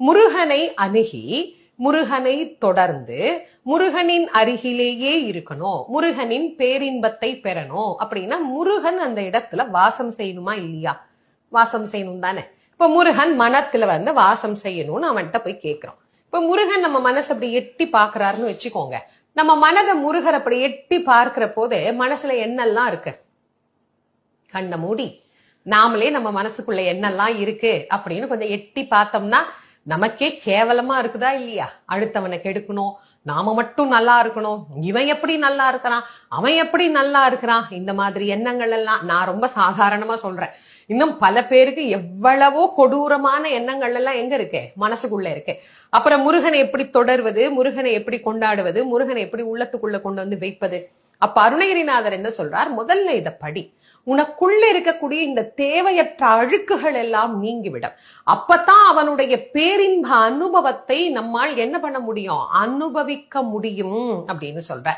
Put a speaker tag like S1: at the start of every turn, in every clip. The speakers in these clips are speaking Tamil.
S1: முருகனை அணுகி முருகனை தொடர்ந்து முருகனின் அருகிலேயே இருக்கணும், முருகனின் பேரின்பத்தை பெறணும் அப்படின்னா முருகன் அந்த இடத்துல வாசம் செய்யணுமா இல்லையா? வாசம் செய்யணும் தானே. இப்ப முருகன் மனத்துல வாசம் செய்யணும்னு அவன்கிட்ட போய் கேட்கிறோம். இப்ப முருகன் நம்ம மனசு அப்படி எட்டி பாக்குறாருன்னு வச்சுக்கோங்க. நம்ம மனதை முருகர் அப்படி எட்டி பார்க்கிற போது மனசுல என்னெல்லாம் இருக்கு? கண்ண மூடி நாமளே நம்ம மனசுக்குள்ள என்னெல்லாம் இருக்கு அப்படின்னு கொஞ்சம் எட்டி பார்த்தோம்னா நமக்கே கேவலமா இருக்குதா இல்லையா? அடுத்தவனை கெடுக்கணும், நாம மட்டும் நல்லா இருக்கணும், இவன் எப்படி நல்லா இருக்கிறான், அவன் எப்படி நல்லா இருக்கிறான், இந்த மாதிரி எண்ணங்கள் எல்லாம் நான் ரொம்ப சாதாரணமா சொல்றேன். இன்னும் பல பேருக்கு எவ்வளவோ கொடூரமான எண்ணங்கள் எல்லாம் எங்க இருக்கு? மனசுக்குள்ள இருக்கு. அப்புறம் முருகனை எப்படி தொடர்வது, முருகனை எப்படி கொண்டாடுவது, முருகனை எப்படி உள்ளத்துக்குள்ள கொண்டு வந்து வைப்பது? அப்ப அருணகிரிநாதர் என்ன சொல்றார்? முதல்ல இத படி, உனக்குள்ள இருக்கக்கூடிய இந்த தேவையற்ற அழுக்குகள் எல்லாம் நீங்கிவிடும். அப்பதான் அவனுடைய பேரின்ப அனுபவத்தை நம்மால் என்ன பண்ண முடியும்? அனுபவிக்க முடியும் அப்படின்னு சொல்ற.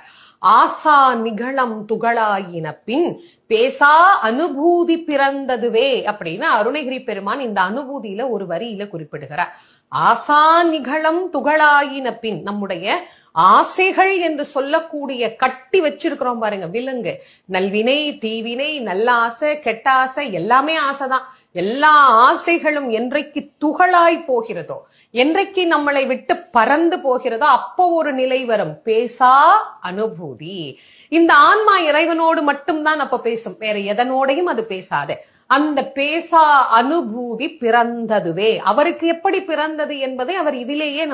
S1: ஆசா நிகழம் துகளாயின பின் பேசா அனுபூதி பிறந்ததுவே அப்படின்னு அருணகிரி பெருமான் இந்த அனுபூதியில ஒரு வரியில குறிப்பிடுகிறார். ஆசா நிகழம் துகளாயின பின், நம்முடைய ஆசைகள் என்று சொல்லக்கூடிய கட்டி வச்சிருக்கிறோம் பாருங்க விலங்கு, நல்வினை தீவினை, நல்ல ஆசை கெட்ட ஆசை, எல்லாமே ஆசைதான். எல்லா ஆசைகளும் என்றைக்கு துகளாய் போகிறதோ, என்றைக்கு நம்மளை விட்டு பறந்து போகிறதோ அப்போ ஒரு நிலை வரும், பேசா அனுபூதி. இந்த ஆன்மா இறைவனோடு மட்டும்தான் அப்ப பேசும், வேற எதனோடையும் அது பேசாது. அந்த பேசா அனுபூதி பிறந்ததுவே. அவருக்கு எப்படி பிறந்தது என்பதை அவர் இதிலேயே